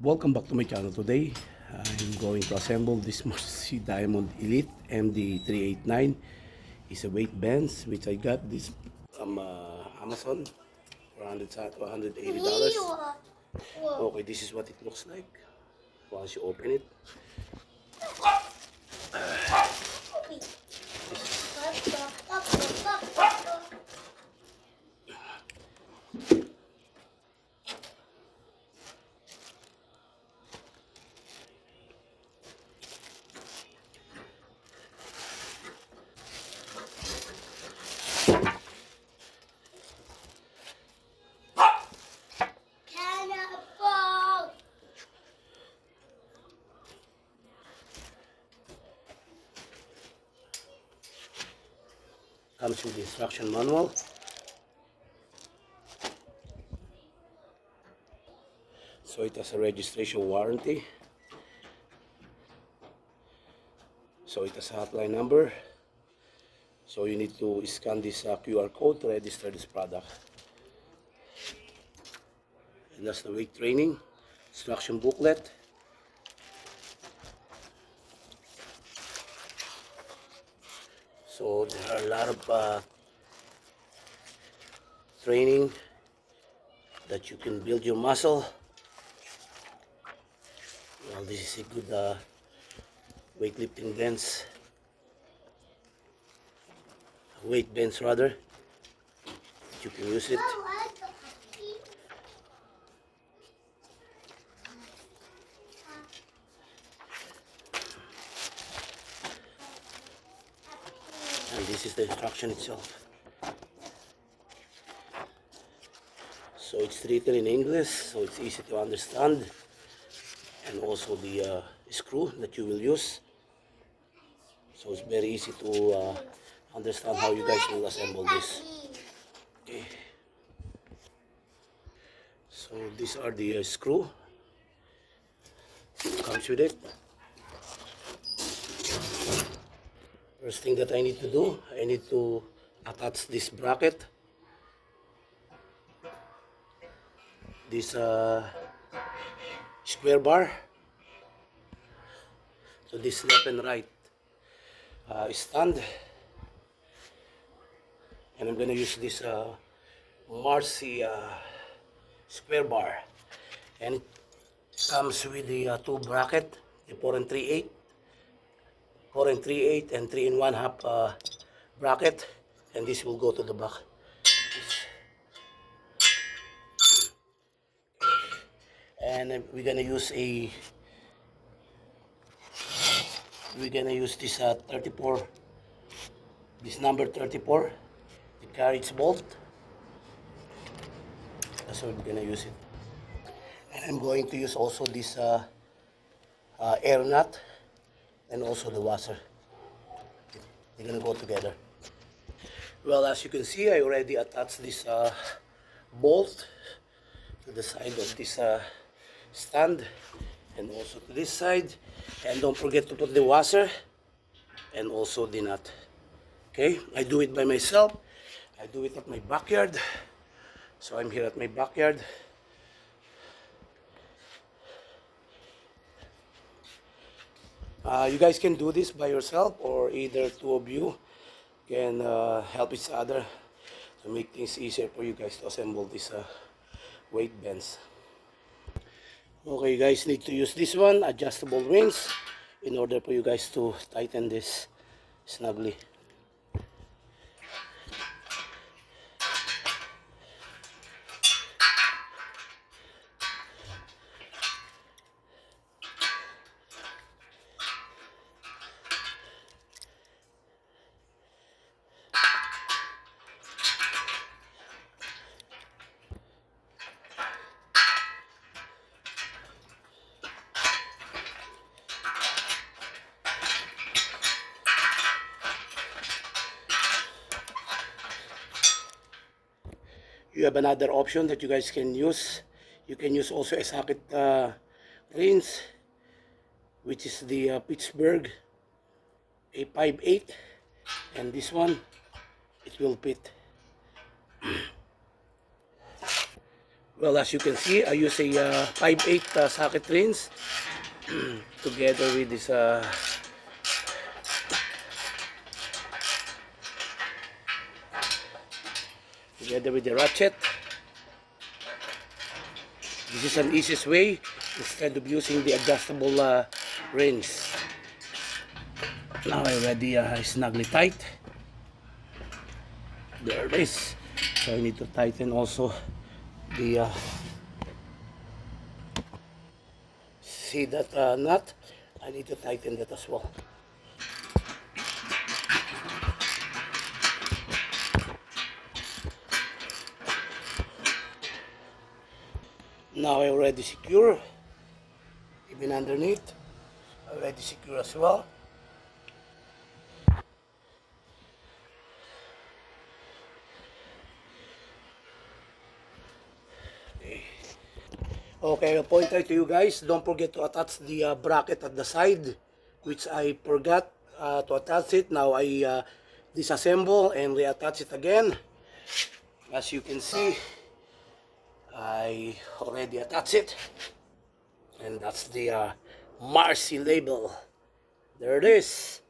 Welcome back to my channel. Today I'm going to assemble this Mercy Diamond Elite MD389. It's a weight bands which I got this from Amazon for $180. Okay, this is what it looks like once you open it. Comes with the instruction manual. So it has a registration warranty. So it has a hotline number. So you need to scan this QR code to register this product. And that's the weight training instruction booklet. So there are a lot of training that you can build your muscle. Well, this is a good weightlifting bands, weight bands rather. You can use it. And this is the instruction itself. So it's written in English, so it's easy to understand. And also the screw that you will use. So it's very easy to understand how you guys will assemble this. Okay. So these are the screw. Comes with it. First thing that I need to do, I need to attach this bracket. This square bar to this left and right stand, and I'm gonna use this Marcy square bar, and it comes with the two bracket, the 4 and 3/8, 4 and 3/8, and 3 and 1/2 bracket, and this will go to the back. And we're gonna use this 34, this number 34, the carriage bolt. That's what we're gonna use it. And I'm going to use also this air nut and also the washer. They're gonna go together. Well, as you can see, I already attached this bolt to the side of this stand and also to this side. And don't forget to put the washer and also the nut. Okay, I do it by myself. I do it at my backyard. So I'm here at my backyard. You guys can do this by yourself, or either two of you can help each other to make things easier for you guys to assemble these weight bands. Okay, you guys need to use this one, adjustable rings, in order for you guys to tighten this snugly. You have another option that you guys can use. You can use also a socket rings, which is the Pittsburgh A58, and this one, it will fit. Well, as you can see, I use a 5/8 socket rinse together with this together with the ratchet. This is an easiest way instead of using the adjustable rinse. Now I already snugly tight. There it is. So I need to tighten also the see that nut. I need to tighten that as well. Now I already secure, even underneath, already secure as well. Okay, I'll point out to you guys, don't forget to attach the bracket at the side, which I forgot to attach it. Now I disassemble and reattach it again. As you can see, I already attached it. And that's the Marcy label. There it is.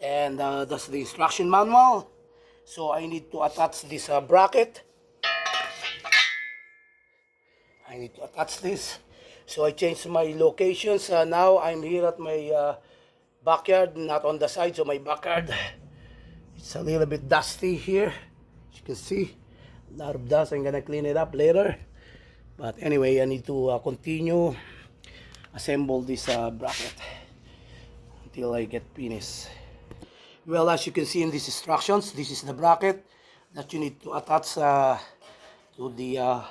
And that's the instruction manual. So I need to attach this bracket. I need to attach this. So I changed my locations. Now I'm here at my backyard, not on the side. So my backyard, it's a little bit dusty here. As you can see, a lot of dust. I'm gonna clean it up later. But anyway, I need to continue assemble this bracket until I get finished. Well, as you can see in these instructions, this is the bracket that you need to attach to the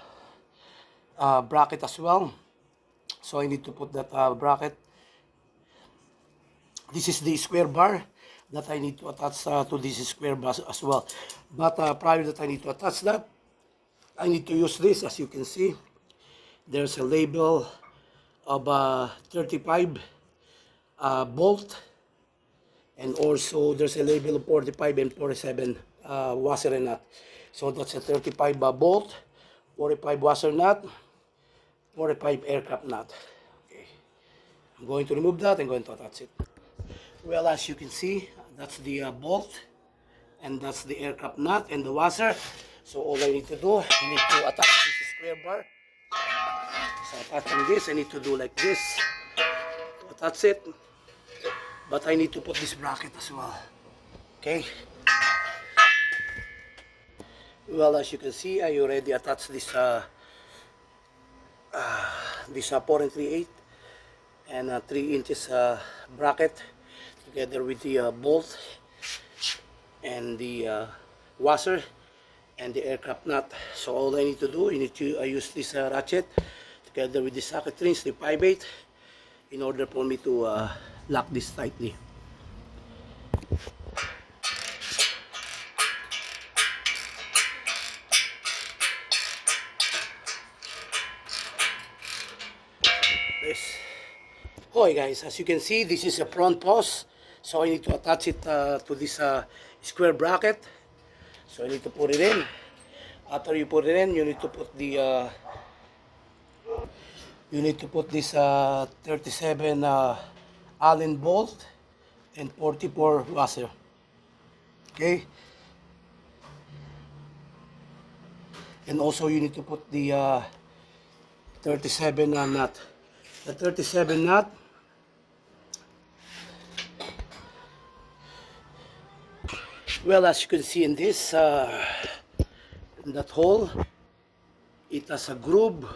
bracket as well. So I need to put that bracket. This is the square bar that I need to attach to this square bar as well. But prior that I need to attach that, I need to use this. As you can see, there's a label of 35 bolt, and also there's a label of 45 and 47 washer and nut. So that's a 35 bolt, 45 washer nut, 45 aircraft nut. Okay. I'm going to remove that and going to attach it. Well, as you can see, that's the bolt, and that's the aircraft nut and the washer. So all I need to do, I need to attach this square bar. So attaching this, I need to do like this to attach it. But I need to put this bracket as well. Okay. Well, as you can see, I already attached this 4 and 3/8 and 3 inches bracket together with the bolt and the washer and the aircraft nut. So all I need to do, I use this ratchet together with the socket rinse, the 5/8, in order for me to lock this tightly. Okay guys, as you can see, this is a front post. So I need to attach it to this square bracket. So I need to put it in. After you put it in, you need to put the this 37 Allen bolt and 44 washer. Okay. And also you need to put the 37 nut. The 37 nut, well, as you can see in this, in that hole, it has a groove.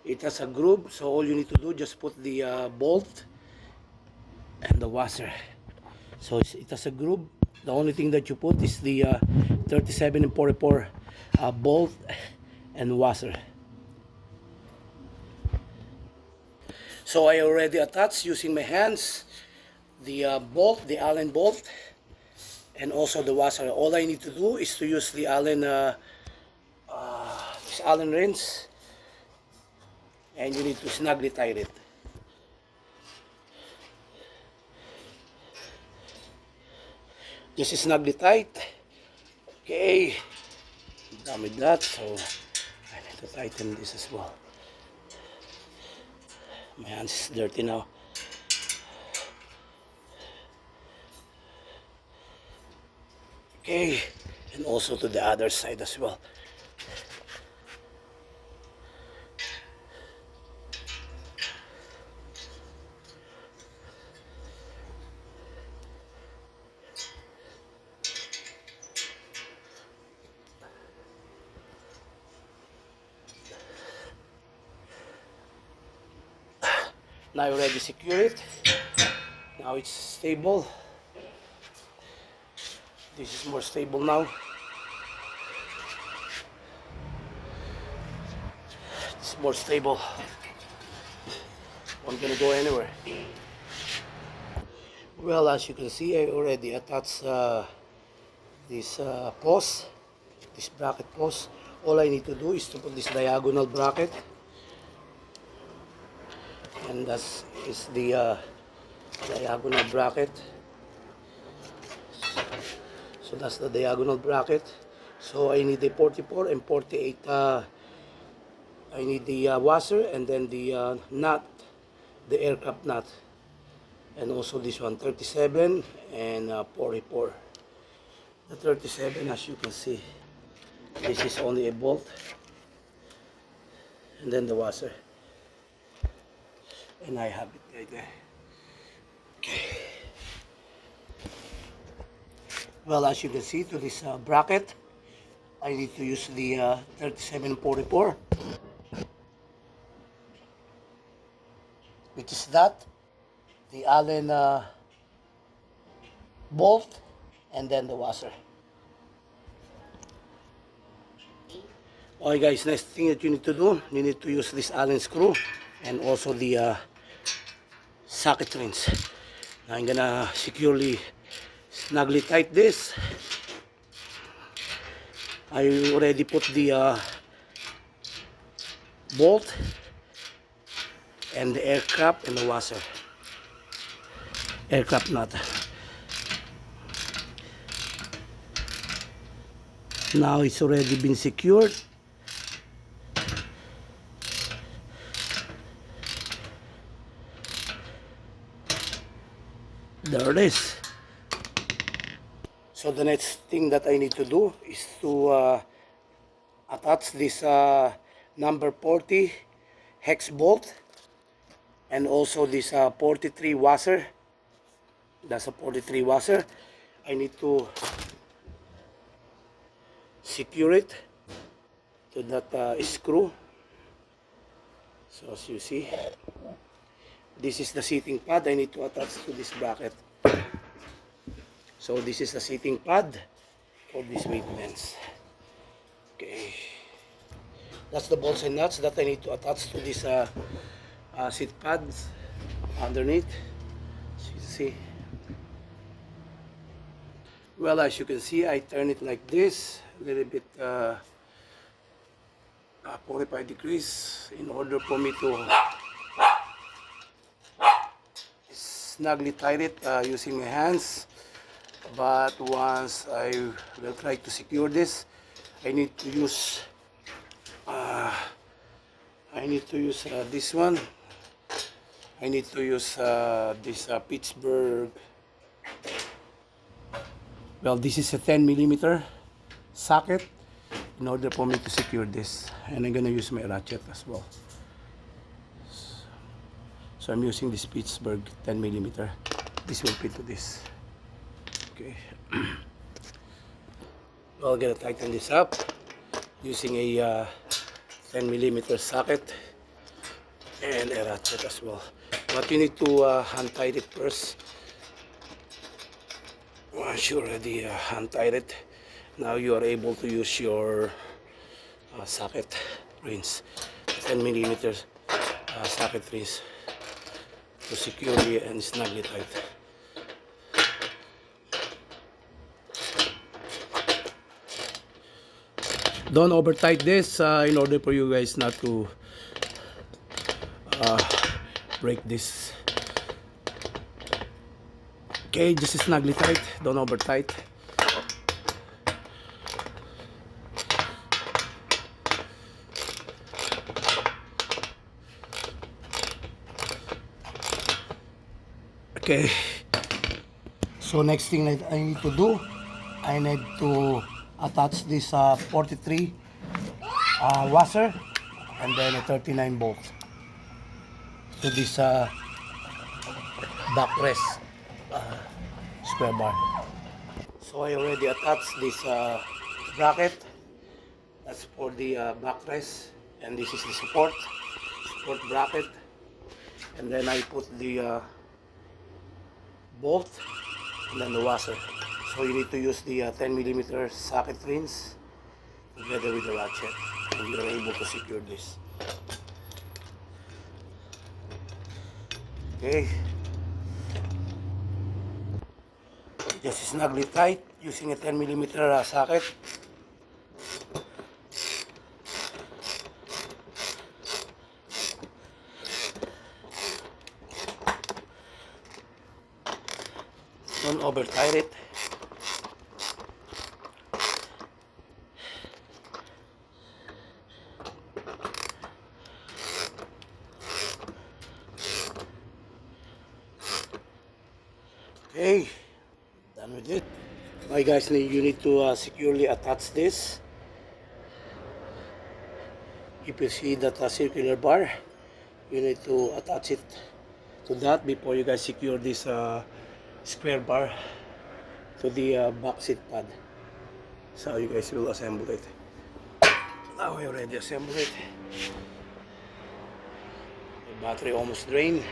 It has a groove, so all you need to do, just put the bolt and the washer. So it has a groove. The only thing that you put is the 37 and 44 bolt and washer. So I already attached using my hands the bolt, the Allen bolt, and also the washer. All I need to do is to use the Allen wrench, and you need to snugly tie it. Just snugly tight. Okay, done with that. So I need to tighten this as well. My hands is dirty now. Okay, and also to the other side as well. Now I already secure it. Now it's stable. This is more stable now. It's more stable. I'm gonna go anywhere. Well, as you can see, I already attached this post, this bracket post. All I need to do is to put this diagonal bracket, and that is the diagonal bracket. So that's the diagonal bracket. So I need the 44 and 48. I need the washer, and then the nut, the aircraft nut, and also this one 37 and 44. The 37, as you can see, this is only a bolt, and then the washer, and I have it right there. Okay. Well, as you can see, to this bracket, I need to use the 3744, which is that, the Allen bolt, and then the washer. Okay guys, next thing that you need to do, you need to use this Allen screw and also the socket rings. Now I'm gonna securely snugly tight this. I already put the bolt and the aircraft and the washer, aircraft nut. Now it's already been secured. There it is. So the next thing that I need to do is to attach this number 40 hex bolt, and also this 43 washer. That's a 43 washer. I need to secure it to that screw. So as you see, this is the seating pad I need to attach to this bracket. So this is the seating pad for this weight lens. Okay, that's the bolts and nuts that I need to attach to this seat pads underneath. As you can see. Well, as you can see, I turn it like this, a little bit 45 degrees, in order for me to snugly tie it using my hands. But once I will try to secure this, I need to use this one. I need to use this Pittsburgh. Well, this is a 10mm socket in order for me to secure this, and I'm gonna use my ratchet as well. So I'm using this Pittsburgh 10mm. This will fit to this. Okay. Well, I'm gonna tighten this up using a 10mm socket and a ratchet as well. But you need to hand tight it first. Once you already hand tied it, now you are able to use your socket rings, 10mm socket rings, to securely and snugly tight. Don't over tight this in order for you guys not to break this. Okay, just snugly tight, don't over tight. Okay. So next thing that I need to do, I need to attach this 43 washer and then a 39 bolt to this backrest square bar. So I already attached this bracket. That's for the backrest, and this is the support bracket. And then I put the bolt and then the washer. So you need to use the 10mm socket rings together with the ratchet, and you're able to secure this. Okay. Just snugly tight using a 10mm socket. Don't over tight it. Okay, done with it. Okay guys, you need to securely attach this. If you see that circular bar, you need to attach it to that before you guys secure this square bar to the back seat pad. So you guys will assemble it. Now I already assembled it. The battery almost drained.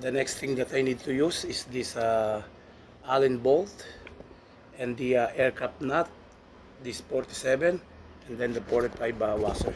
The next thing that I need to use is this Allen bolt and the aircraft nut, this 47, and then the 45 washer.